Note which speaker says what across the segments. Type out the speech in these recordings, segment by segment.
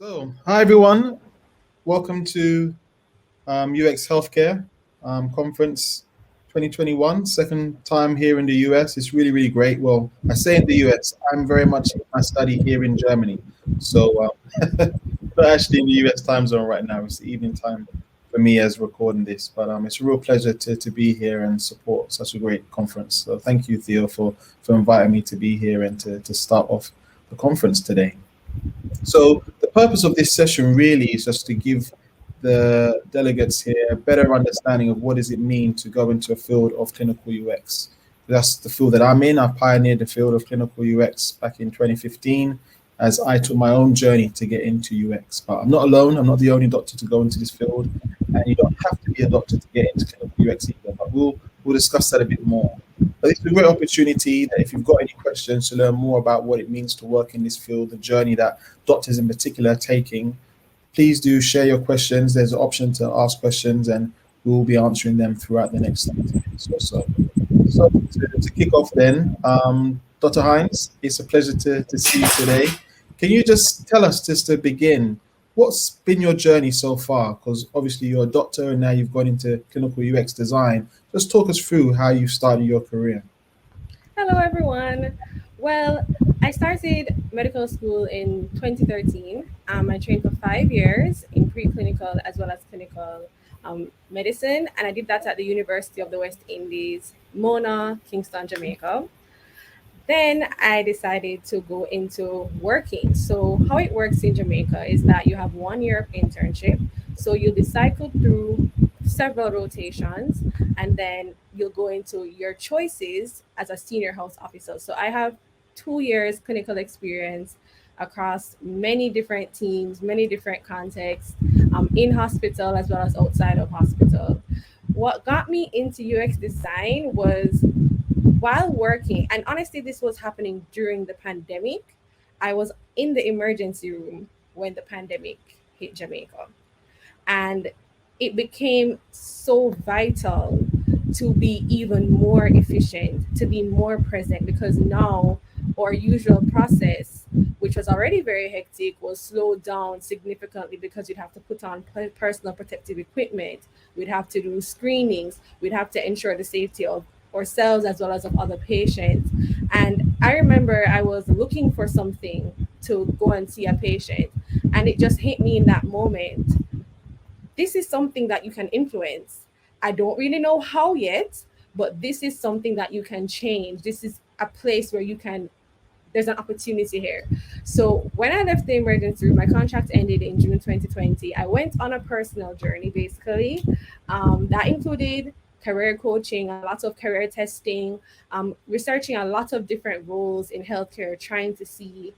Speaker 1: Hi everyone. Welcome to UX Healthcare Conference 2021. Second time here in the US. It's really, really great. Well, I say in the US, I'm very much in my study here in Germany. Not actually in the US time zone right now. It's the evening time for me as recording this. But it's a real pleasure to be here and support such a great conference. So thank you, Theo, for inviting me to be here and to start off the conference today. So the purpose of this session really is just to give the delegates here a better understanding of what does it mean to go into a field of clinical UX. That's the field that I'm in. I pioneered the field of clinical UX back in 2015 as I took my own journey to get into UX. But I'm not alone. I'm not the only doctor to go into this field. And you don't have to be a doctor to get into clinical UX either. But we'll discuss that a bit more. But it's a great opportunity that if you've got any questions to learn more about what it means to work in this field, the journey that doctors in particular are taking, please do share your questions. There's an option to ask questions and we'll be answering them throughout the next 30 minutes or so. So to kick off then, Dr. Hines, it's a pleasure to see you today. Can you just tell us, just to begin, what's been your journey so far? Because obviously you're a doctor and now you've gone into clinical UX design. Just talk us through how you started your career.
Speaker 2: Hello, everyone. Well, I started medical school in 2013. I trained for 5 years in preclinical as well as clinical medicine, and I did that at the University of the West Indies, Mona, Kingston, Jamaica. Then I decided to go into working. So how it works in Jamaica is that you have 1 year of internship. So you'll be cycled through several rotations and then you'll go into your choices as a senior health officer. So I have 2 years clinical experience across many different teams, many different contexts, in hospital as well as outside of hospital. What got me into UX design was while working, and honestly, this was happening during the pandemic. I was in the emergency room when the pandemic hit Jamaica. And it became so vital to be even more efficient, to be more present, because now our usual process, which was already very hectic, was slowed down significantly because you'd have to put on personal protective equipment, we'd have to do screenings, we'd have to ensure the safety of ourselves as well as of other patients. And I remember I was looking for something to go and see a patient, and it just hit me in that moment. This is something that you can influence. I don't really know how yet, but this is something that you can change. This is a place where you can, there's an opportunity here. So when I left the emergency room, my contract ended in June 2020. I went on a personal journey basically. That included career coaching, a lot of career testing, researching a lot of different roles in healthcare, trying to see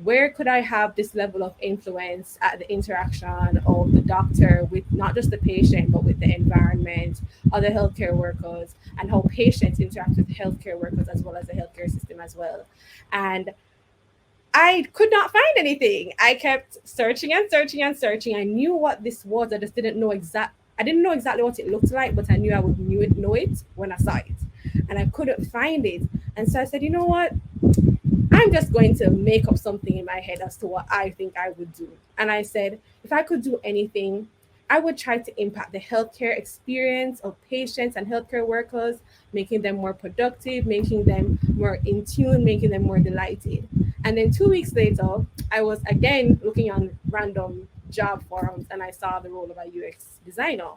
Speaker 2: where could I have this level of influence at the interaction of the doctor with not just the patient, but with the environment, other healthcare workers, and how patients interact with healthcare workers as well as the healthcare system as well. And I could not find anything. I kept searching and searching and searching. I knew what this was. I didn't know exactly what it looked like, but I knew I would know it when I saw it. And I couldn't find it. And so I said, you know what? I'm just going to make up something in my head as to what I think I would do. And I said, if I could do anything, I would try to impact the healthcare experience of patients and healthcare workers, making them more productive, making them more in tune, making them more delighted. And then 2 weeks later, I was again looking on random job forums and I saw the role of a UX designer.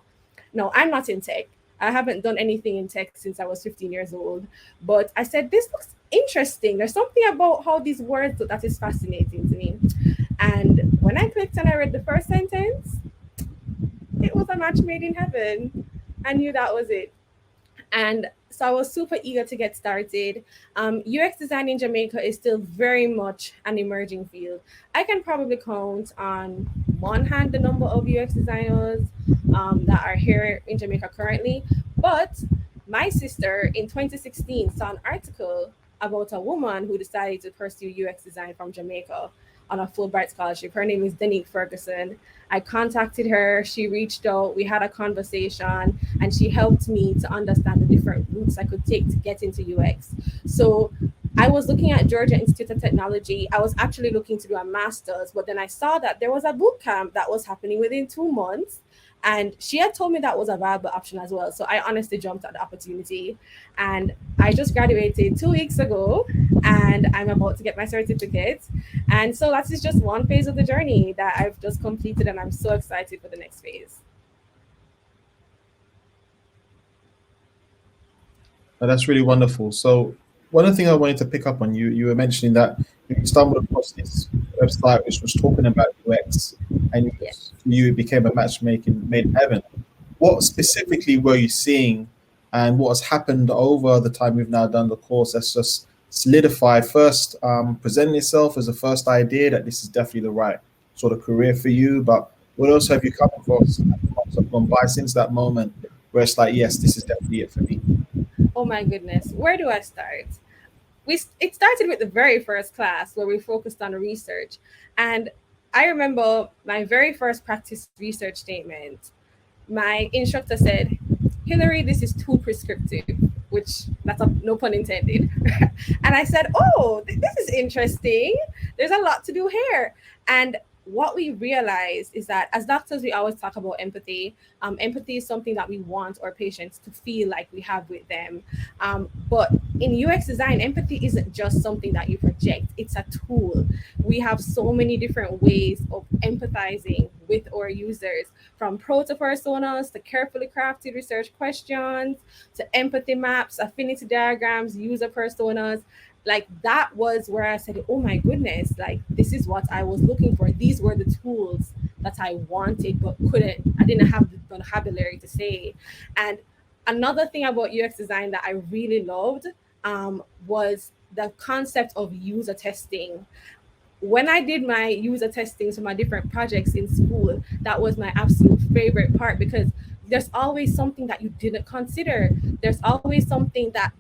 Speaker 2: No, I'm not in tech. I haven't done anything in tech since I was 15 years old. But I said, this looks interesting. There's something about how these words that is fascinating to me. And when I clicked and I read the first sentence, it was a match made in heaven. I knew that was it. And so I was super eager to get started. UX design in Jamaica is still very much an emerging field. I can probably count on one hand the number of UX designers that are here in Jamaica currently. But my sister in 2016 saw an article about a woman who decided to pursue UX design from Jamaica on a Fulbright scholarship. Her name is Danique Ferguson. I contacted her, she reached out, we had a conversation, and she helped me to understand the different routes I could take to get into UX. So I was looking at Georgia Institute of Technology. I was actually looking to do a master's, but then I saw that there was a boot camp that was happening within 2 months. And she had told me that was a viable option as well. So I honestly jumped at the opportunity. And I just graduated 2 weeks ago and I'm about to get my certificate. And so that is just one phase of the journey that I've just completed. And I'm so excited for the next phase.
Speaker 1: That's really wonderful. So one of the things I wanted to pick up on, you were mentioning that you stumbled across this website which was talking about UX, and
Speaker 2: Yeah.
Speaker 1: you became a matchmaking made in heaven. What specifically were you seeing, and what has happened over the time we've now done the course that's just solidified first, presenting itself as a first idea that this is definitely the right sort of career for you, but what else have you come across and months have gone by since that moment where it's like, yes, this is definitely it for me?
Speaker 2: Oh my goodness. Where do I start? It started with the very first class where we focused on research. And I remember my very first practice research statement. My instructor said, Hillary, this is too prescriptive, which no pun intended. And I said, oh, this is interesting. There's a lot to do here. And what we realized is that as doctors, we always talk about empathy. Empathy is something that we want our patients to feel like we have with them. But in UX design, empathy isn't just something that you project, it's a tool. We have so many different ways of empathizing with our users, from proto personas to carefully crafted research questions to empathy maps, affinity diagrams, user personas. Like that was where I said, oh my goodness, like this is what I was looking for. These were the tools that I wanted but I didn't have the vocabulary to say. And another thing about UX design that I really loved was the concept of user testing. When I did my user testings for my different projects in school, that was my absolute favorite part, because there's always something that you didn't consider. There's always something that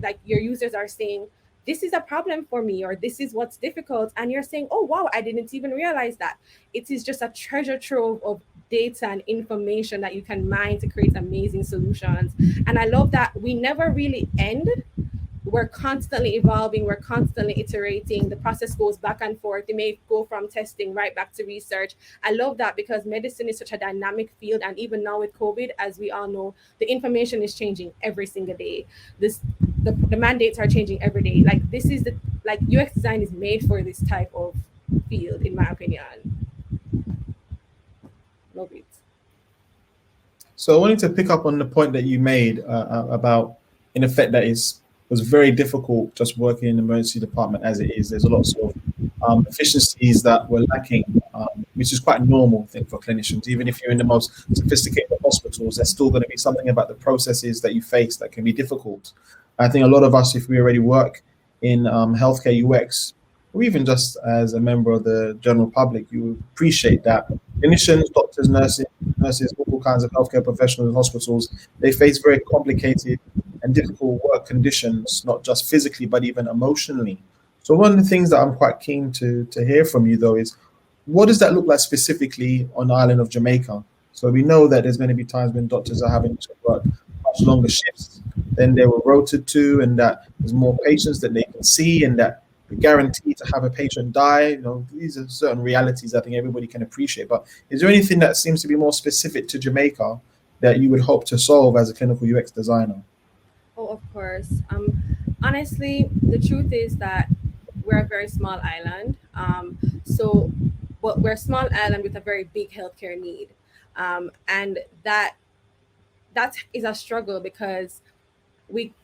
Speaker 2: like your users are saying, this is a problem for me, or this is what's difficult. And you're saying, oh, wow, I didn't even realize that. It is just a treasure trove of data and information that you can mine to create amazing solutions. And I love that we never really end. We're constantly evolving, we're constantly iterating. The process goes back and forth. They may go from testing right back to research. I love that because medicine is such a dynamic field, and even now with COVID, as we all know, the information is changing every single day. The mandates are changing every day. Like this is the like UX design is made for this type of field, in my opinion. Love it.
Speaker 1: So I wanted to pick up on the point that you made about, in effect, that was very difficult just working in the emergency department as it is. There's a lot of efficiencies that were lacking, which is quite a normal thing for clinicians. Even if you're in the most sophisticated hospitals, there's still going to be something about the processes that you face that can be difficult. I think a lot of us, if we already work in healthcare UX, or even just as a member of the general public, you appreciate that clinicians, doctors, nurses, all kinds of healthcare professionals in hospitals, they face very complicated and difficult work conditions, not just physically, but even emotionally. So one of the things that I'm quite keen to hear from you, though, is what does that look like specifically on the island of Jamaica? So we know that there's going to be times when doctors are having to work much longer shifts than they were rotated to, and that there's more patients that they can see, and that the guarantee to have a patient die, these are certain realities I think everybody can appreciate. But is there anything that seems to be more specific to Jamaica that you would hope to solve as a clinical UX designer?
Speaker 2: Oh, of course. Honestly, the truth is that we're a very small island. But we're a small island with a very big healthcare need. And that is a struggle because we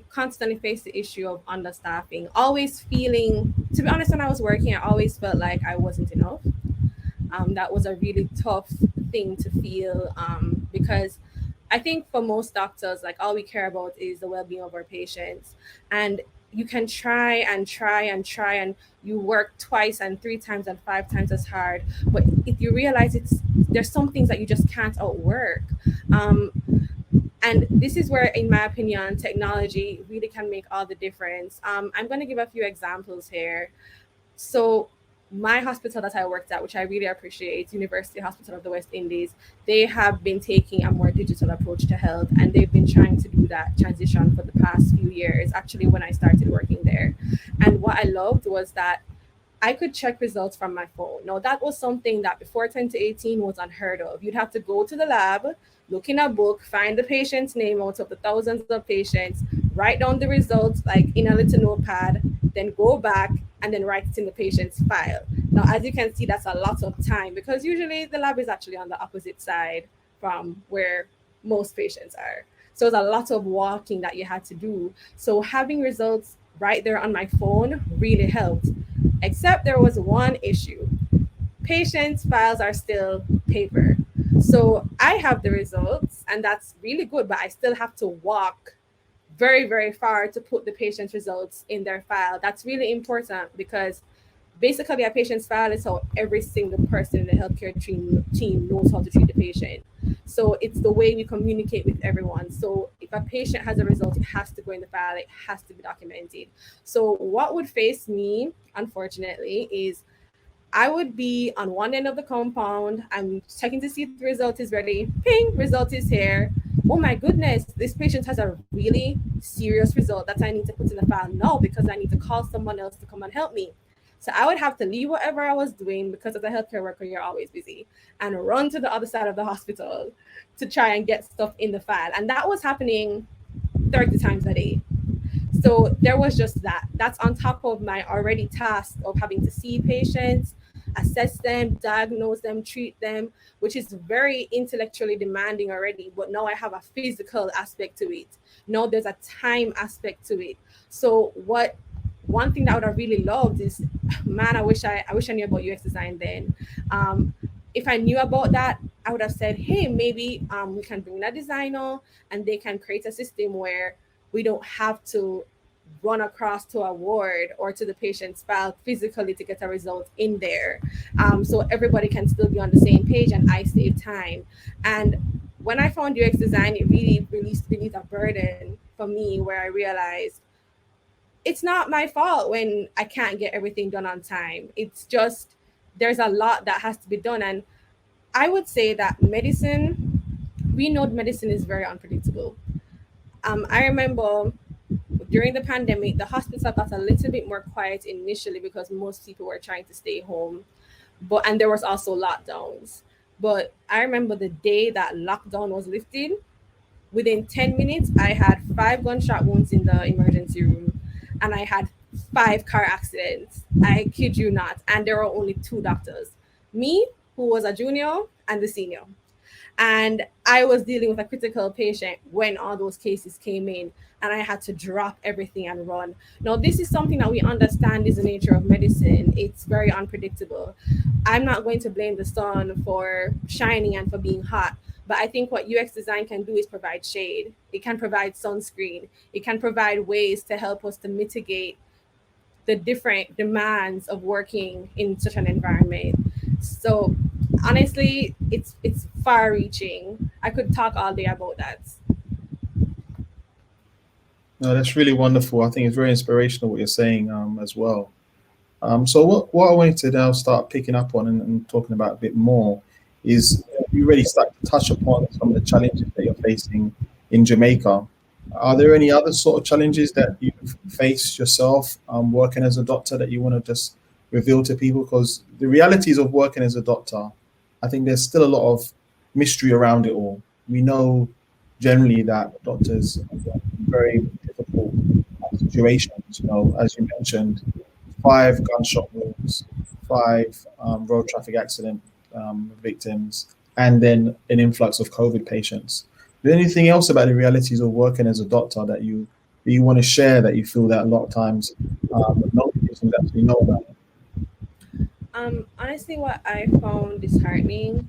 Speaker 2: constantly face the issue of understaffing, always feeling, to be honest, when I was working, I always felt like I wasn't enough. That was a really tough thing to feel, because I think for most doctors, like all we care about is the well-being of our patients. And you can try and try and try, and you work twice and three times and five times as hard, but if you realize there's some things that you just can't outwork. And this is where, in my opinion, technology really can make all the difference. I'm going to give a few examples here. So my hospital that I worked at, which I really appreciate, University Hospital of the West Indies, they have been taking a more digital approach to health, and they've been trying to do that transition for the past few years, actually when I started working there. And what I loved was that I could check results from my phone. Now, that was something that before 2018 was unheard of. You'd have to go to the lab, look in a book, find the patient's name out of the thousands of patients, write down the results like in a little notepad, then go back and then write it in the patient's file. Now, as you can see, that's a lot of time because usually the lab is actually on the opposite side from where most patients are. So it's a lot of walking that you had to do. So having results right there on my phone really helped. Except there was one issue. Patients' files are still paper. So I have the results, and that's really good, but I still have to walk very, very far to put the patient's results in their file. That's really important because basically a patient's file is how every single person in the healthcare team knows how to treat the patient. So it's the way we communicate with everyone. So if a patient has a result, it has to go in the file, it has to be documented. So what would face me, unfortunately, is I would be on one end of the compound. I'm checking to see if the result is ready. Ping, result is here. Oh my goodness, this patient has a really serious result that I need to put in the file now because I need to call someone else to come and help me. So I would have to leave whatever I was doing because as a healthcare worker, you're always busy and run to the other side of the hospital to try and get stuff in the file. And that was happening 30 times a day. So there was just that. That's on top of my already task of having to see patients, assess them, diagnose them, treat them, which is very intellectually demanding already. But now I have a physical aspect to it. Now there's a time aspect to it. So one thing that I would have really loved is, man, I wish I knew about UX design then. If I knew about that, I would have said, hey, maybe we can bring in a designer and they can create a system where we don't have to run across to a ward or to the patient's file physically to get a result in there. So everybody can still be on the same page and I save time. And when I found UX design, it really released a burden for me where I realized it's not my fault when I can't get everything done on time. It's just there's a lot that has to be done. And I would say that medicine, we know medicine is very unpredictable. I remember during the pandemic, the hospital got a little bit more quiet initially because most people were trying to stay home. And there was also lockdowns. But I remember the day that lockdown was lifted, within 10 minutes, I had 5 gunshot wounds in the emergency room and I had 5 car accidents. I kid you not. And there were only 2 doctors, me, who was a junior, and the senior. And I was dealing with a critical patient when all those cases came in, and I had to drop everything and run. Now, this is something that we understand is the nature of medicine. It's very unpredictable. I'm not going to blame the sun for shining and for being hot, but I think what UX design can do is provide shade. It can provide sunscreen. It can provide ways to help us to mitigate the different demands of working in such an environment. So honestly, it's far reaching. I could talk all day about that.
Speaker 1: No, that's really wonderful. I think it's very inspirational what you're saying as well. So what I wanted to now start picking up on and talking about a bit more is you really start to touch upon some of the challenges that you're facing in Jamaica. Are there any other sort of challenges that you've faced yourself working as a doctor that you want to just reveal to people? Because the realities of working as a doctor, I think there's still a lot of mystery around it all. We know generally that doctors are very difficult situations. You know, as you mentioned, 5 gunshot wounds, 5 road traffic accident victims, and then an influx of COVID patients. Is there anything else about the realities of working as a doctor that you want to share that you feel that a lot of times no patients actually know about?
Speaker 2: Honestly, what I found disheartening.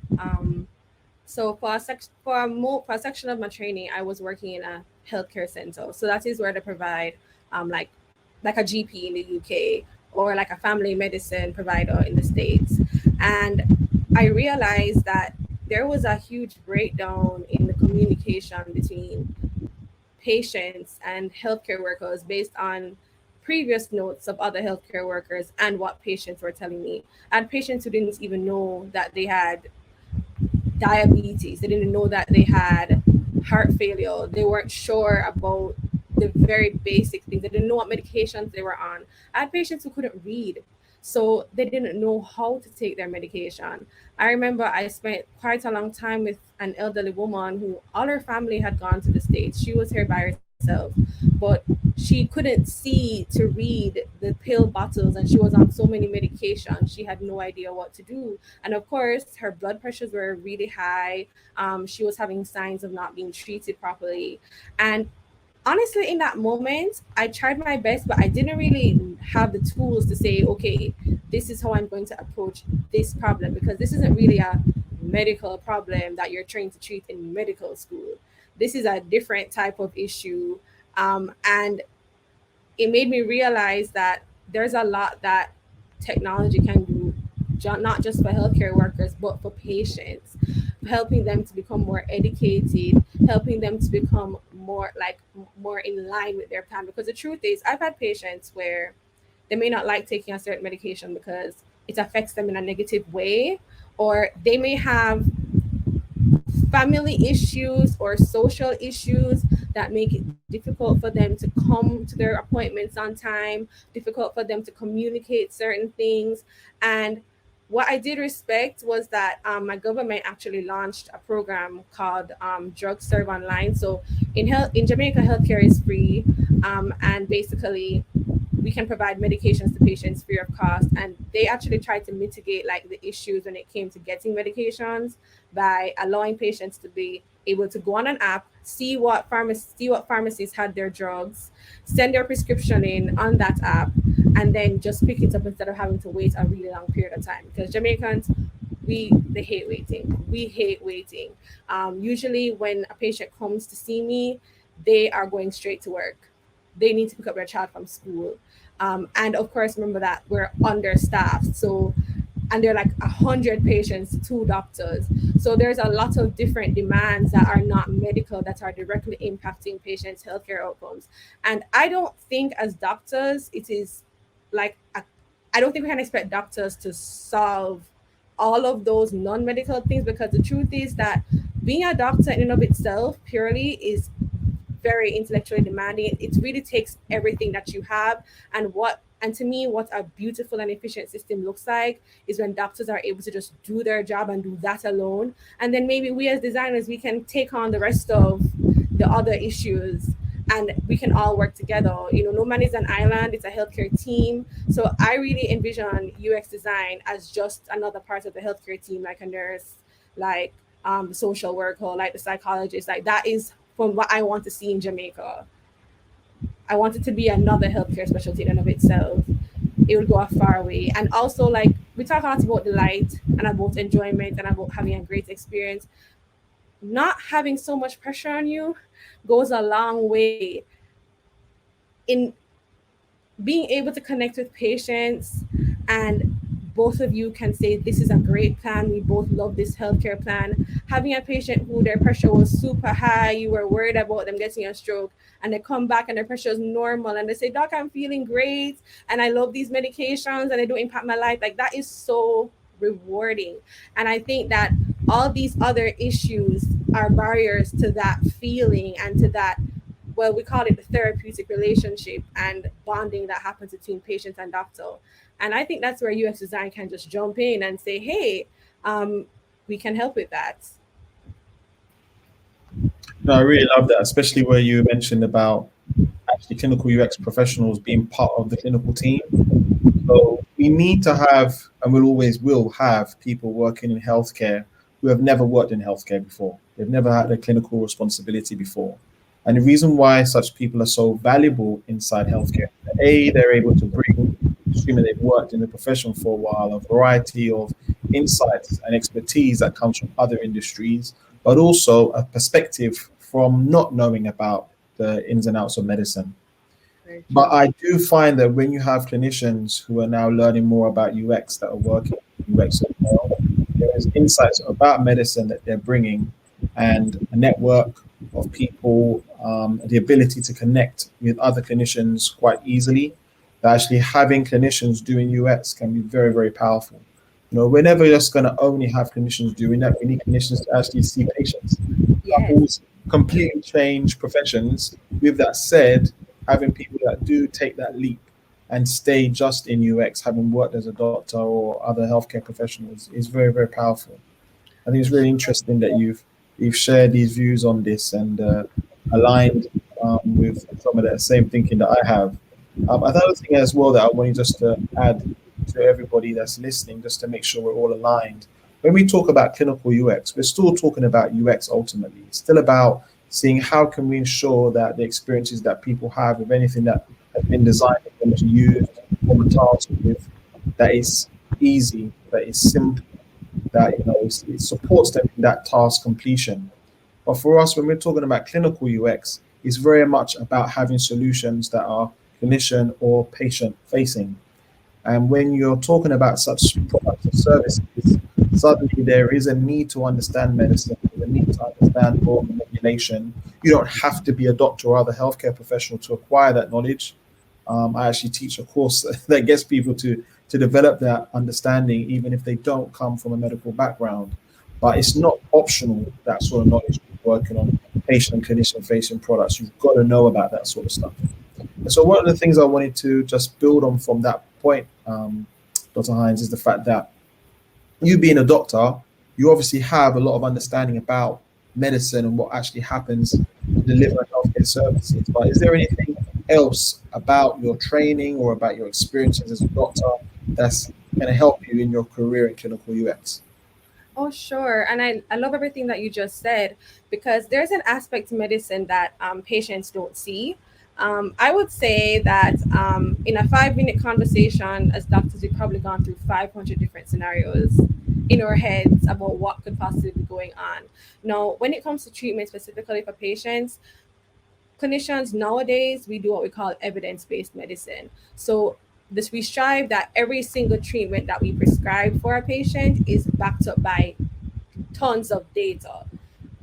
Speaker 2: So for a section of my training, I was working in a healthcare center. So that is where they provide like a GP in the UK or like a family medicine provider in the States. And I realized that there was a huge breakdown in the communication between patients and healthcare workers based on previous notes of other healthcare workers and what patients were telling me. And patients who didn't even know that they had diabetes, they didn't know that they had heart failure, they weren't sure about the very basic things. They didn't know what medications they were on. I had patients who couldn't read, so they didn't know how to take their medication. I remember I spent quite a long time with an elderly woman who all her family had gone to the States. She was here by herself, but she couldn't see to read the pill bottles, and she was on so many medications. She had no idea what to do. And of course, her blood pressures were really high. She was having signs of not being treated properly. And honestly, in that moment, I tried my best, but I didn't really have the tools to say, okay, this is how I'm going to approach this problem, because this isn't really a medical problem that you're trying to treat in medical school. This is a different type of issue. And it made me realize that there's a lot that technology can do, not just for healthcare workers, but for patients, helping them to become more educated, helping them to become more in line with their plan. Because the truth is, I've had patients where they may not like taking a certain medication because it affects them in a negative way, or they may have family issues or social issues that make it difficult for them to come to their appointments on time, difficult for them to communicate certain things. And what I did respect was that my government actually launched a program called Drug Serve Online. So in Jamaica, healthcare is free, and basically we can provide medications to patients free of cost. And they actually tried to mitigate like the issues when it came to getting medications by allowing patients to be able to go on an app, see what pharmacies had their drugs, send their prescription in on that app, and then just pick it up instead of having to wait a really long period of time. Because Jamaicans, they hate waiting. We hate waiting. Usually when a patient comes to see me, they are going straight to work. They need to pick up their child from school. And of course, remember that we're understaffed. So, and there are like 100 patients, 2 doctors. So there's a lot of different demands that are not medical that are directly impacting patients' healthcare outcomes. And I don't think as doctors, it is like, I don't think we can expect doctors to solve all of those non-medical things, because the truth is that being a doctor in and of itself purely is very intellectually demanding. It really takes everything that you have. And to me, what a beautiful and efficient system looks like is when doctors are able to just do their job and do that alone. And then maybe we as designers, we can take on the rest of the other issues, and we can all work together. No man is an island, it's a healthcare team. So I really envision UX design as just another part of the healthcare team, like a nurse, like the social worker, like the psychologist. Like that is from what I want to see in Jamaica. I want it to be another healthcare specialty in and of itself. It would go a far way. And also, like, we talk a lot about delight and about enjoyment and about having a great experience. Not having so much pressure on you goes a long way in being able to connect with patients, and both of you can say, this is a great plan, we both love this healthcare plan. Having a patient who their pressure was super high, you were worried about them getting a stroke, and they come back and their pressure is normal, and they say, doc, I'm feeling great and I love these medications and they don't impact my life. Like, that is so rewarding. And I think that all these other issues are barriers to that feeling and to that, well, we call it the therapeutic relationship and bonding that happens between patients and doctor. And I think that's where UX design can just jump in and say, hey, we can help with that.
Speaker 1: No, I really love that, especially where you mentioned about actually clinical UX professionals being part of the clinical team. So we need to have, and we'll always will have, people working in healthcare who have never worked in healthcare before. They've never had a clinical responsibility before. And the reason why such people are so valuable inside healthcare, they're able to bring, assuming they've worked in the profession for a while, a variety of insights and expertise that comes from other industries, but also a perspective from not knowing about the ins and outs of medicine. But I do find that when you have clinicians who are now learning more about UX, that are working in UX as well, there is insights about medicine that they're bringing, and a network of people, the ability to connect with other clinicians quite easily. That actually having clinicians doing UX can be very, very powerful. We're never just going to only have clinicians doing that. We need clinicians to actually see patients.
Speaker 2: Yes.
Speaker 1: completely change professions. With that said, having people that do take that leap and stay just in UX, having worked as a doctor or other healthcare professionals, is very, very powerful. I think it's really interesting that you've shared these views on this and aligned with some of that same thinking that I have. Another thing as well that I wanted just to add to everybody that's listening, just to make sure we're all aligned. When we talk about clinical UX, we're still talking about UX ultimately. It's still about seeing how can we ensure that the experiences that people have with anything that has been designed for them to use, perform a task with, that is easy, that is simple, that it supports them in that task completion. But for us, when we're talking about clinical UX, it's very much about having solutions that are clinician or patient facing. And when you're talking about such products or services, suddenly there is a need to understand medicine, there's a need to understand law and regulation. You don't have to be a doctor or other healthcare professional to acquire that knowledge. I actually teach a course that gets people to develop that understanding, even if they don't come from a medical background. But it's not optional, that sort of knowledge working on patient and clinician facing products. You've got to know about that sort of stuff. And so one of the things I wanted to just build on from that point, Dr. Hines, is the fact that you being a doctor, you obviously have a lot of understanding about medicine and what actually happens to deliver healthcare services. But is there anything else about your training or about your experiences as a doctor that's going to help you in your career in clinical UX?
Speaker 2: Oh, sure. And I love everything that you just said, because there's an aspect to medicine that patients don't see. I would say that in a 5 minute conversation, as doctors, we've probably gone through 500 different scenarios in our heads about what could possibly be going on. Now, when it comes to treatment specifically for patients, clinicians nowadays, we do what we call evidence-based medicine. So this, we strive that every single treatment that we prescribe for a patient is backed up by tons of data,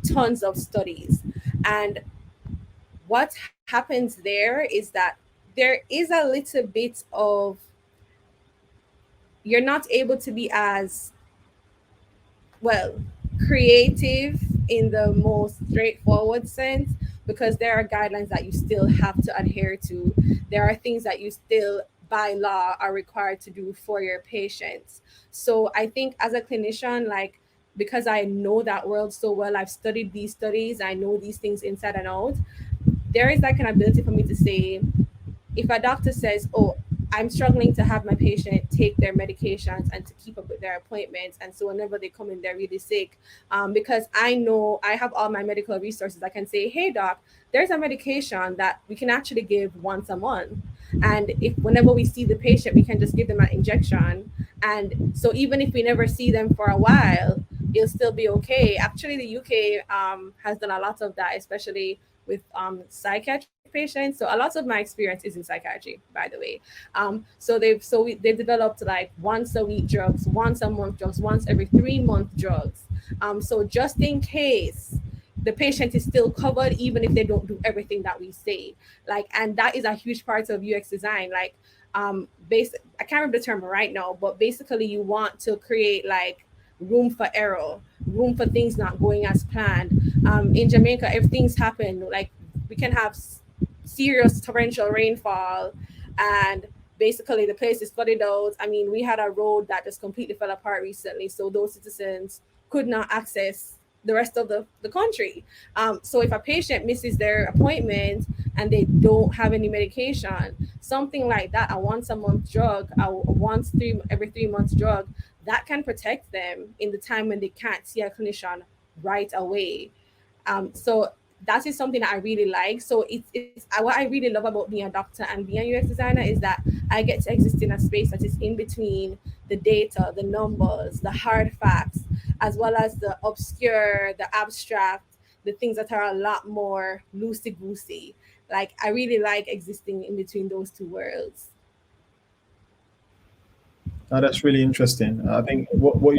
Speaker 2: tons of studies. And what happens there is that there is a little bit of, you're not able to be as well creative in the most straightforward sense, because there are guidelines that you still have to adhere to. There are things that you still by law are required to do for your patients. So I think as a clinician, like, because I know that world so well, I've studied these studies, I know these things inside and out, there is like an ability for me to say, if a doctor says, "Oh, I'm struggling to have my patient take their medications and to keep up with their appointments," and so whenever they come in, they're really sick, because I know I have all my medical resources, I can say, "Hey, doc, there's a medication that we can actually give once a month." And if whenever we see the patient, we can just give them an injection. And so even if we never see them for a while, it'll still be okay. Actually, the UK has done a lot of that, especially with psychiatric patients. So a lot of my experience is in psychiatry, by the way. They've developed like once a week drugs, once a month drugs, once every 3 month drugs. So just in case the patient is still covered, even if they don't do everything that we say. Like, and that is a huge part of UX design. Like, I can't remember the term right now, but basically you want to create like room for error, room for things not going as planned. In Jamaica, if things happen, like we can have serious torrential rainfall, and basically the place is flooded out. I mean, we had a road that just completely fell apart recently, so those citizens could not access the rest of the country. So if a patient misses their appointment and they don't have any medication, something like that, a once a month drug, a once three every 3 months drug, that can protect them in the time when they can't see a clinician right away. So that is something that I really like. So what I really love about being a doctor and being a UX designer is that I get to exist in a space that is in between the data, the numbers, the hard facts, as well as the obscure, the abstract, the things that are a lot more loosey goosey. Like, I really like existing in between those two worlds.
Speaker 1: Now, that's really interesting. I think what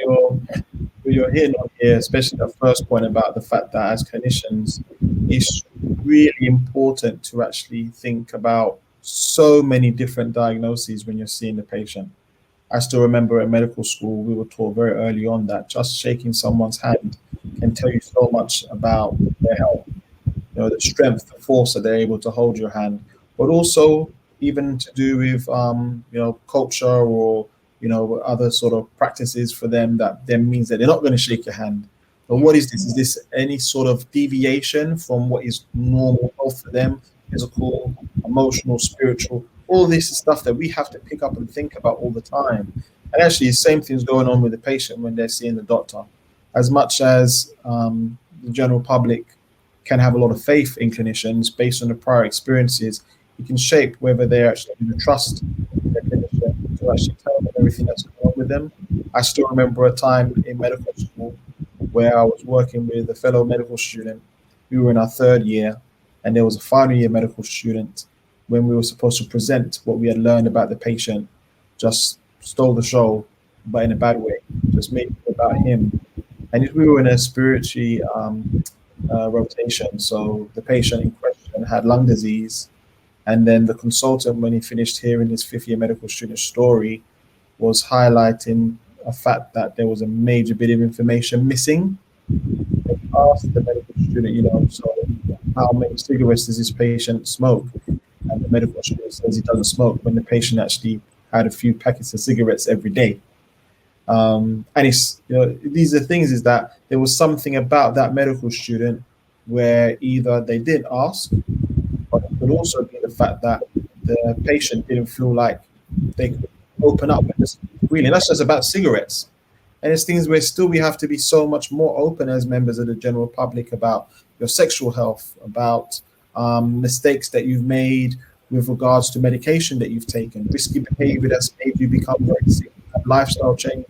Speaker 1: you're hitting on here, especially the first point about the fact that as clinicians, it's really important to actually think about so many different diagnoses when you're seeing the patient. I still remember at medical school, we were taught very early on that just shaking someone's hand can tell you so much about their health. the strength, the force that they're able to hold your hand, but also even to do with culture or other sort of practices for them that then means that they're not going to shake your hand. But what is this? Is this any sort of deviation from what is normal health for them, physical, emotional, spiritual? All this is stuff that we have to pick up and think about all the time. And actually, the same thing's going on with the patient when they're seeing the doctor. As much as the general public can have a lot of faith in clinicians based on the prior experiences, it can shape whether they're actually going to trust their clinician to actually tell them everything that's going on with them. I still remember a time in medical school where I was working with a fellow medical student. We were in our third year, and there was a final year medical student. When we were supposed to present what we had learned about the patient, just stole the show, but in a bad way, just made it about him. And if we were in a spiritually rotation, so the patient in question had lung disease, and then the consultant, when he finished hearing his fifth year medical student story, was highlighting a fact that there was a major bit of information missing. They asked the medical student, so how many cigarettes does this patient smoke? And the medical student says he doesn't smoke, when the patient actually had a few packets of cigarettes every day. And it's these are things, is that there was something about that medical student where either they didn't ask, but it could also be the fact that the patient didn't feel like they could open up and just really, and that's just about cigarettes. And it's things where still we have to be so much more open as members of the general public about your sexual health, about mistakes that you've made with regards to medication that you've taken, risky behavior that's made you become very sick, lifestyle change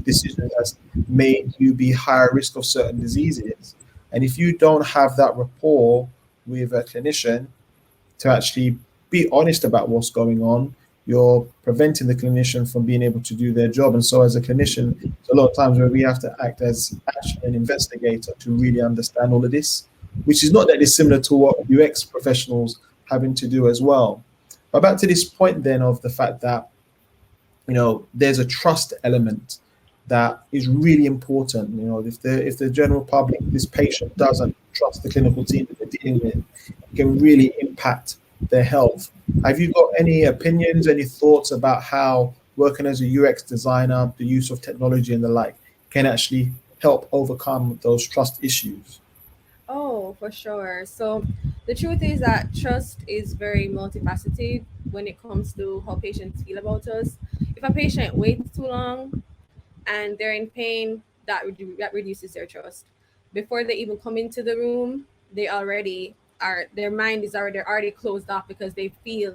Speaker 1: decisions that's made you be higher risk of certain diseases. And if you don't have that rapport with a clinician to actually be honest about what's going on, you're preventing the clinician from being able to do their job. And so as a clinician, there's a lot of times where we have to act as actually an investigator to really understand all of this, which is not that dissimilar to what UX professionals having to do as well. But back to this point then of the fact that, there's a trust element that is really important. If the general public, this patient doesn't trust the clinical team that they're dealing with, it can really impact their health. Have you got any opinions, any thoughts about how working as a UX designer, the use of technology and the like, can actually help overcome those trust issues?
Speaker 2: Oh, for sure. So the truth is that trust is very multifaceted when it comes to how patients feel about us. If a patient waits too long and they're in pain, that reduces their trust. Before they even come into the room, they already are, their mind is already, they're already closed off because they feel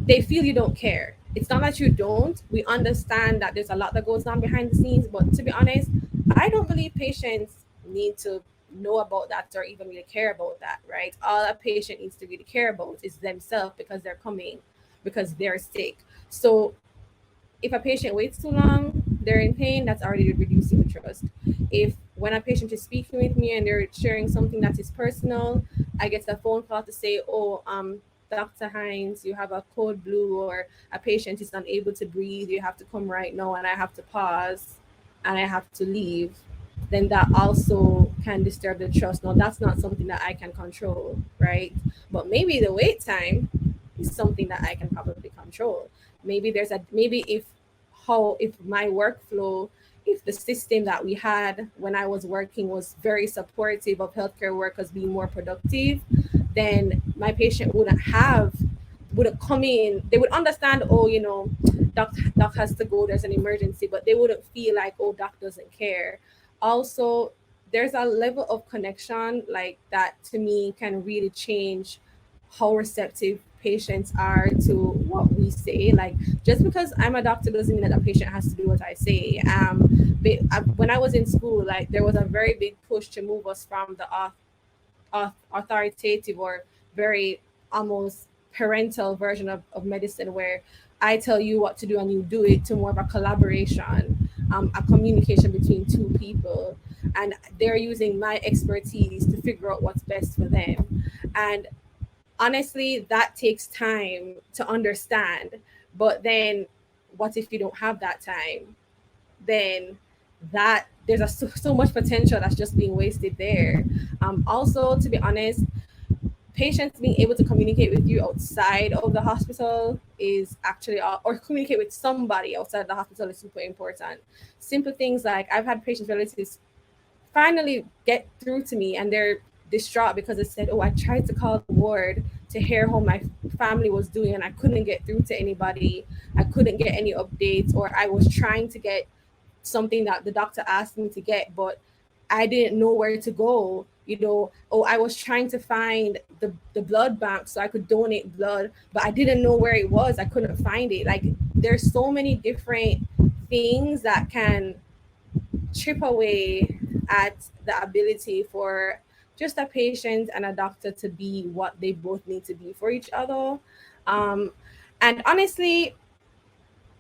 Speaker 2: you don't care. It's not that you don't. We understand that there's a lot that goes on behind the scenes, but to be honest, I don't believe patients need to know about that or even really care about that, right? All a patient needs to really care about is themselves because they're coming because they're sick. So if a patient waits too long, they're in pain, that's already reducing the trust. If when a patient is speaking with me and they're sharing something that is personal, I get a phone call to say, oh, Dr. Hines, you have a cold blue, or a patient is unable to breathe, you have to come right now, and I have to pause and I have to leave, then that also can disturb the trust. Now, that's not something that I can control, right? But maybe the wait time is something that I can probably control. Maybe if my workflow, if the system that we had when I was working was very supportive of healthcare workers being more productive, then my patient wouldn't come in. They would understand, oh, doc has to go, there's an emergency, but they wouldn't feel like, oh, doc doesn't care. Also, there's a level of connection like that to me can really change how receptive patients are to what we say. Like, just because I'm a doctor doesn't mean that a patient has to do what I say. When I was in school, like, there was a very big push to move us from the authoritative or very almost parental version of medicine where I tell you what to do and you do it, to more of a collaboration, a communication between two people, and they're using my expertise to figure out what's best for them. And honestly, that takes time to understand. But then what if you don't have that time? Then that there's so much potential that's just being wasted there. Also, to be honest, patients being able to communicate with you outside of the hospital is actually, or communicate with somebody outside the hospital is super important. Simple things like I've had patients' relatives finally get through to me and they're distraught because they said, oh, I tried to call the ward to hear how my family was doing and I couldn't get through to anybody. I couldn't get any updates, or I was trying to get something that the doctor asked me to get, but I didn't know where to go. Oh, I was trying to find the blood bank so I could donate blood, but I didn't know where it was. I couldn't find it. Like, there's so many different things that can chip away at the ability for just a patient and a doctor to be what they both need to be for each other. Um, and honestly,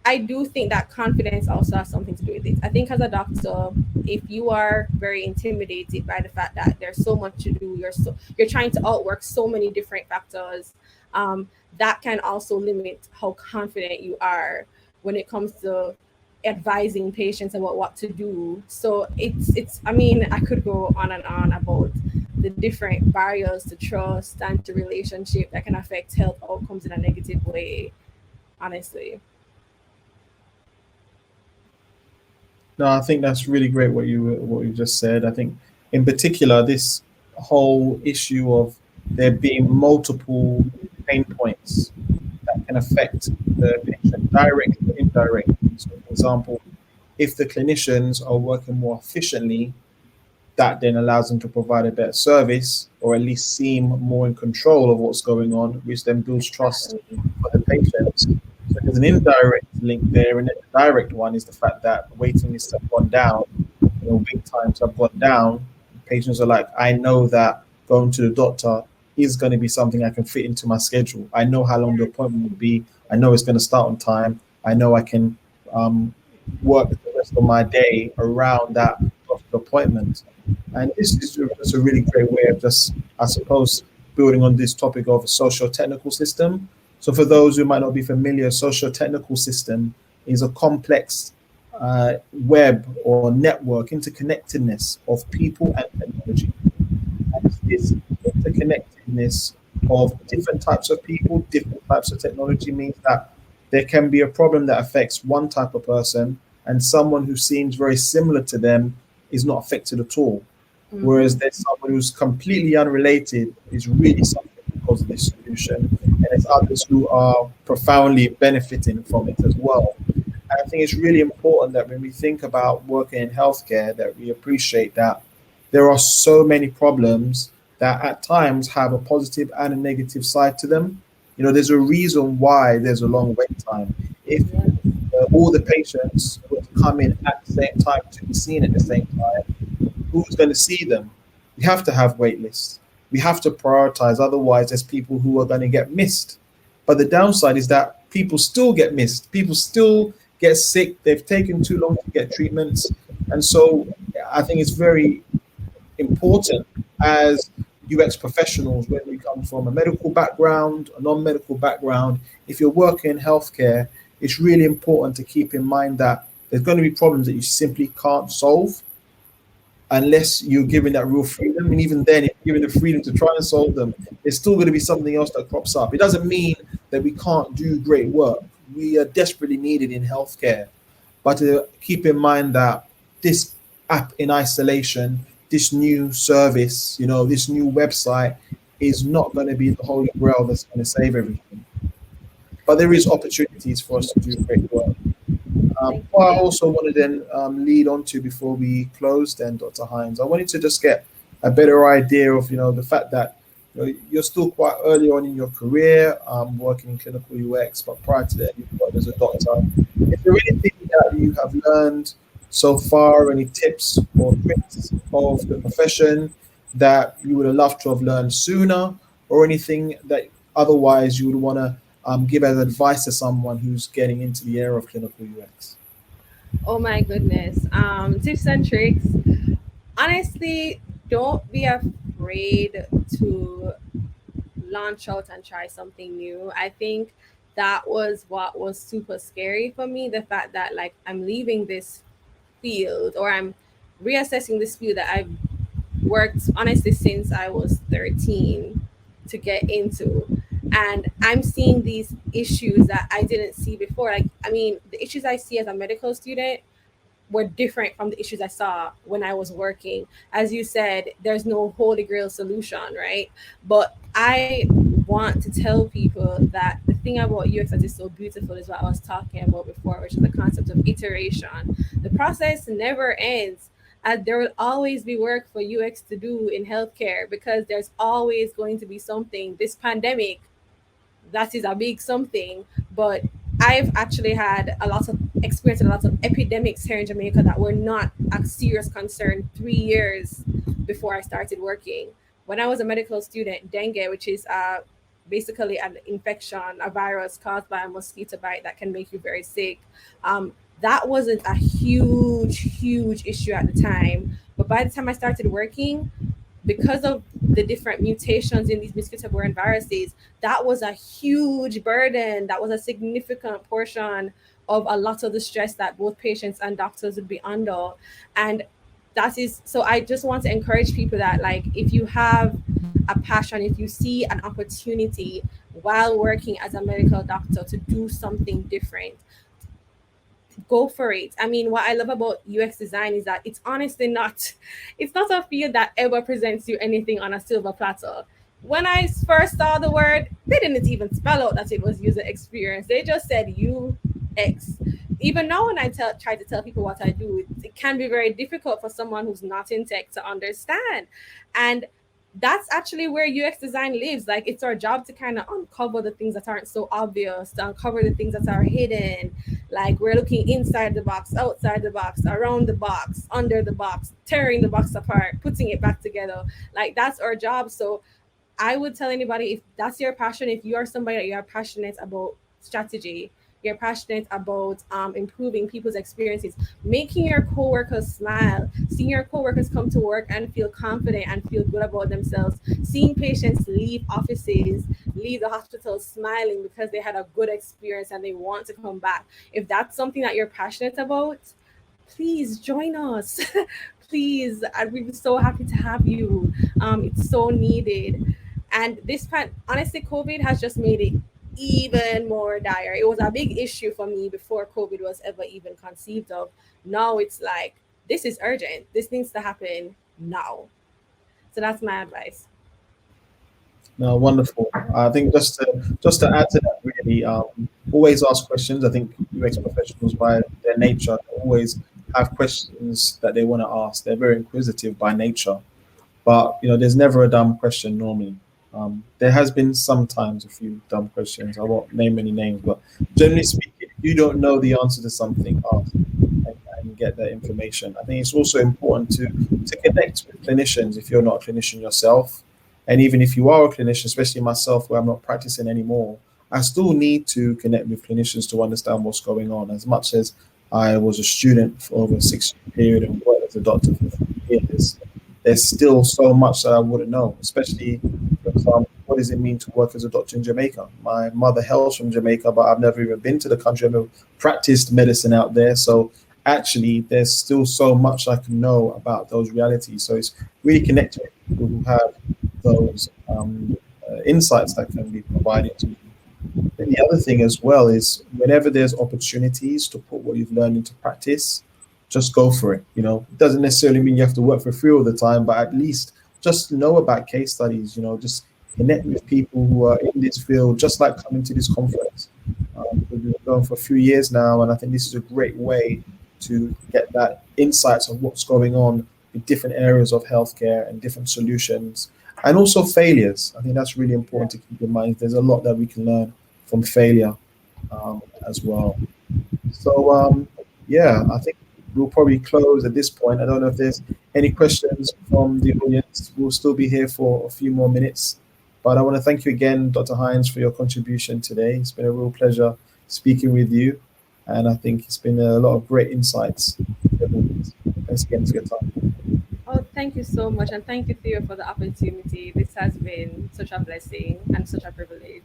Speaker 2: I do think that confidence also has something to do with it. I think as a doctor, if you are very intimidated by the fact that there's so much to do, you're trying to outwork so many different factors, that can also limit how confident you are when it comes to advising patients about what to do. So it's I mean, I could go on and on about the different barriers to trust and to relationship that can affect health outcomes in a negative way, honestly.
Speaker 1: No, I think that's really great what you just said. I think in particular this whole issue of there being multiple pain points that can affect the patient directly or indirectly. So, for example, if the clinicians are working more efficiently, that then allows them to provide a better service or at least seem more in control of what's going on, which then builds trust
Speaker 2: Exactly.
Speaker 1: for the patients. So there's an indirect link there, and then the direct one is the fact that waiting lists have gone down, wait times have gone down. Patients are like, I know that going to the doctor is going to be something I can fit into my schedule. I know how long the appointment will be. I know it's going to start on time. I know I can um, work the rest of my day around that doctor appointment. And this is just a really great way of just, I suppose, building on this topic of a socio-technical system. So for those who might not be familiar, a socio-technical system is a complex web or network interconnectedness of people and technology. And it's this interconnectedness of different types of people, different types of technology means that there can be a problem that affects one type of person and someone who seems very similar to them is not affected at all. Whereas
Speaker 2: Hmm.
Speaker 1: there's someone who's completely unrelated is really suffering because of this solution, and there's others who are profoundly benefiting from it as well. And I think it's really important that when we think about working in healthcare, that we appreciate that there are so many problems that at times have a positive and a negative side to them. There's a reason why there's a long wait time. If
Speaker 2: Yeah.
Speaker 1: all the patients were to come in at the same time to be seen at the same time, who's going to see them? We have to have wait lists. We have to prioritize. Otherwise, there's people who are going to get missed. But the downside is that people still get missed. People still get sick. They've taken too long to get treatments. And so I think it's very important as UX professionals, whether you come from a medical background, a non medical background, if you're working in healthcare, it's really important to keep in mind that there's going to be problems that you simply can't solve unless you're given that real freedom. And even then, if you're given the freedom to try and solve them, there's still going to be something else that crops up. It doesn't mean that we can't do great work. We are desperately needed in healthcare. But to keep in mind that this app in isolation, this new service, this new website is not going to be the holy grail that's going to save everything. But there is opportunities for us to do great work.
Speaker 2: Thank
Speaker 1: What I
Speaker 2: you.
Speaker 1: also wanted to then lead on to before we close, then Dr. Hines, I wanted to just get a better idea of the fact that you're still quite early on in your career, working in clinical UX, but prior to that, you've worked as a doctor. Is there anything that you have learned so far, any tips or tricks of the profession that you would have loved to have learned sooner, or anything that otherwise you would want to give as advice to someone who's getting into the area of clinical UX?
Speaker 2: Oh my goodness. Tips and tricks. Honestly, don't be afraid to launch out and try something new. I think that was what was super scary for me. The fact that, like, I'm leaving this field, or I'm reassessing this field that I've worked honestly since I was 13 to get into. And I'm seeing these issues that I didn't see before. Like, I mean, the issues I see as a medical student were different from the issues I saw when I was working. As you said, there's no holy grail solution, right? But I want to tell people that the thing about UX that is so beautiful is what I was talking about before, which is the concept of iteration. The process never ends. And there will always be work for UX to do in healthcare because there's always going to be something. This pandemic, that is a big something. But I've actually had a lot of experience and a lot of epidemics here in Jamaica that were not a serious concern 3 years before I started working. When I was a medical student, dengue, which is basically an infection, a virus caused by a mosquito bite that can make you very sick. That wasn't a huge issue at the time. But by the time I started working, because of the different mutations in these mosquito-borne viruses, that was a huge burden. That was a significant portion of a lot of the stress that both patients and doctors would be under. And that is so I just want to encourage people that, like, if you have a passion, if you see an opportunity while working as a medical doctor to do something different, go for it. I mean, what I love about UX design is that it's honestly not, it's not a field that ever presents you anything on a silver platter. When I first saw the word, they didn't even spell out that it was user experience. They just said UX. Even now, when I try to tell people what I do, it can be very difficult for someone who's not in tech to understand. And that's actually where UX design lives. Like, it's our job to kind of uncover the things that aren't so obvious, to uncover the things that are hidden. Like, we're looking inside the box, outside the box, around the box, under the box, tearing the box apart, putting it back together. Like, that's our job. So I would tell anybody, if that's your passion, if you are somebody that you are passionate about strategy, you're passionate about improving people's experiences, making your coworkers smile, seeing your coworkers come to work and feel confident and feel good about themselves, seeing patients leave offices, leave the hospital smiling because they had a good experience and they want to come back. If that's something that you're passionate about, please join us. Please, I'd be so happy to have you. It's so needed. And honestly, COVID has just made it even more dire. It was a big issue for me before COVID was ever even conceived of. Now it's like, this is urgent. This needs to happen now. So that's my advice.
Speaker 1: No, wonderful. I think just to add to that, really, always ask questions. I think UX professionals, by their nature, always have questions that they want to ask. They're very inquisitive by nature, but there's never a dumb question normally. There has been sometimes a few dumb questions. I won't name any names, but generally speaking, if you don't know the answer to something, ask and get that information. I think it's also important to connect with clinicians if you're not a clinician yourself. And even if you are a clinician, especially myself, where I'm not practicing anymore, I still need to connect with clinicians to understand what's going on. As much as I was a student for over a 6-year period and worked as a doctor for 3 years, there's still so much that I wouldn't know, especially, for example, what does it mean to work as a doctor in Jamaica? My mother hails from Jamaica, but I've never even been to the country. I've never practiced medicine out there. So actually, there's still so much I can know about those realities. So it's really connecting with people who have those insights that can be provided to you. And the other thing as well is, whenever there's opportunities to put what you've learned into practice, just go for it. It doesn't necessarily mean you have to work for free all the time, but at least just know about case studies. Just connect with people who are in this field, just like coming to this conference. We've been going for a few years now, and I think this is a great way to get that insights of what's going on in different areas of healthcare and different solutions, and also failures. I think that's really important to keep in mind. There's a lot that we can learn from failure as well. So yeah, I think we'll probably close at this point. I don't know if there's any questions from the audience. We'll still be here for a few more minutes. But I want to thank you again, Dr. Hines, for your contribution today. It's been a real pleasure speaking with you. And I think it's been a lot of great insights. Thanks again for your time.
Speaker 2: Oh, thank you so much. And thank you, Theo, for the opportunity. This has been such a blessing and such a privilege.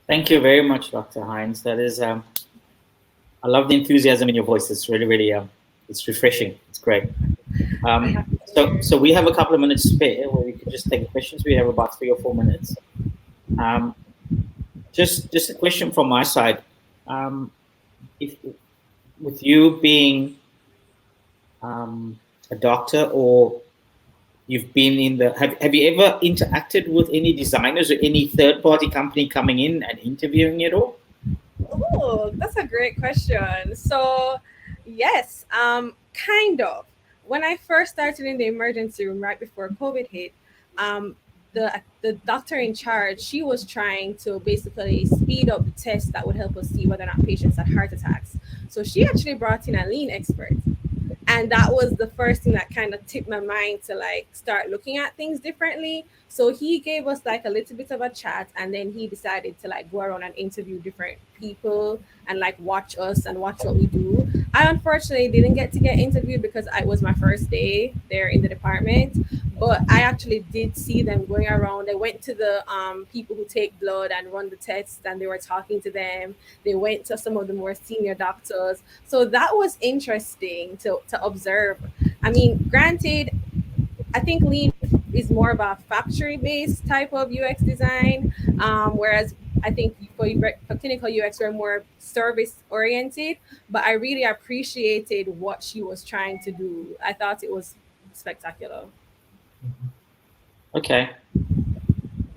Speaker 3: Thank you very much, Dr. Hines. That is, I love the enthusiasm in your voice. It's really, really It's refreshing. It's great. So we have a couple of minutes spare where we can just take questions. We have about 3 or 4 minutes. Just a question from my side. If with you being a doctor, or you've been in the, have you ever interacted with any designers or any third-party company coming in and interviewing at all?
Speaker 2: Oh, that's a great question. So, yes, kind of. When I first started in the emergency room right before COVID hit, the doctor in charge, she was trying to basically speed up the tests that would help us see whether or not patients had heart attacks. So she actually brought in a lean expert, and that was the first thing that kind of tipped my mind to like start looking at things differently. So he gave us like a little bit of a chat, and then he decided to like go around and interview different people and like watch us and watch what we do. I unfortunately didn't get to get interviewed because it was my first day there in the department, but I actually did see them going around. They went to the people who take blood and run the tests, and they were talking to them. They went to some of the more senior doctors. So that was interesting to observe. I mean, granted, I think lean is more of a factory-based type of UX design, whereas I think for clinical UX, we're more service-oriented. But I really appreciated what she was trying to do. I thought it was spectacular.
Speaker 3: Okay.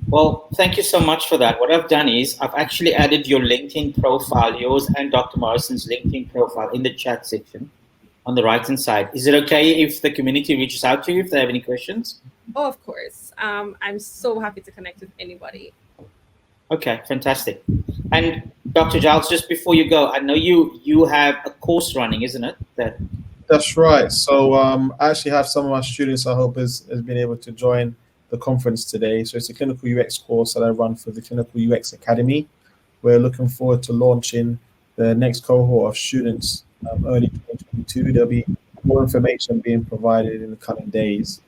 Speaker 3: Well, thank you so much for that. What I've done is I've actually added your LinkedIn profile, yours and Dr. Morrison's LinkedIn profile, in the chat section on the right-hand side. Is it okay if the community reaches out to you if they have any questions?
Speaker 2: Oh, of course. I'm so happy to connect with anybody.
Speaker 3: Okay, fantastic. And Dr. Gyles, just before you go, I know you have a course running, isn't it?
Speaker 1: That's right. So I actually have some of my students I hope has been able to join the conference today. So it's a clinical UX course that I run for the Clinical UX Academy. We're looking forward to launching the next cohort of students early 2022. There'll be more information being provided in the coming days.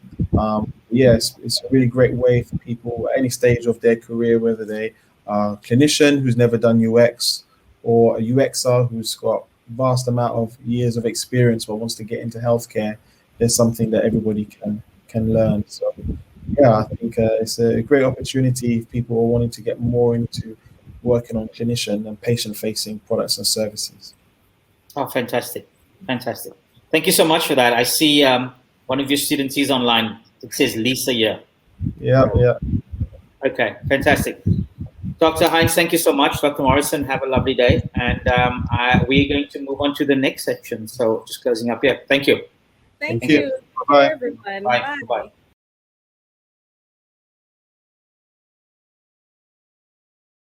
Speaker 1: Yes, it's a really great way for people at any stage of their career, whether they are a clinician who's never done UX or a UXer who's got vast amount of years of experience but wants to get into healthcare. There's something that everybody can learn. So yeah, I think it's a great opportunity if people are wanting to get more into working on clinician and patient-facing products and services.
Speaker 3: Oh, fantastic. Fantastic. Thank you so much for that. I see one of your students is online. It says Lisa here.
Speaker 1: Yeah.
Speaker 3: Okay, fantastic. Dr. Hines, thank you so much. Dr. Morrison, have a lovely day. And we're going to move on to the next section. So just closing up here. Thank you.
Speaker 2: Thank you.
Speaker 1: Bye-bye.
Speaker 2: Everyone.
Speaker 3: Bye. Bye.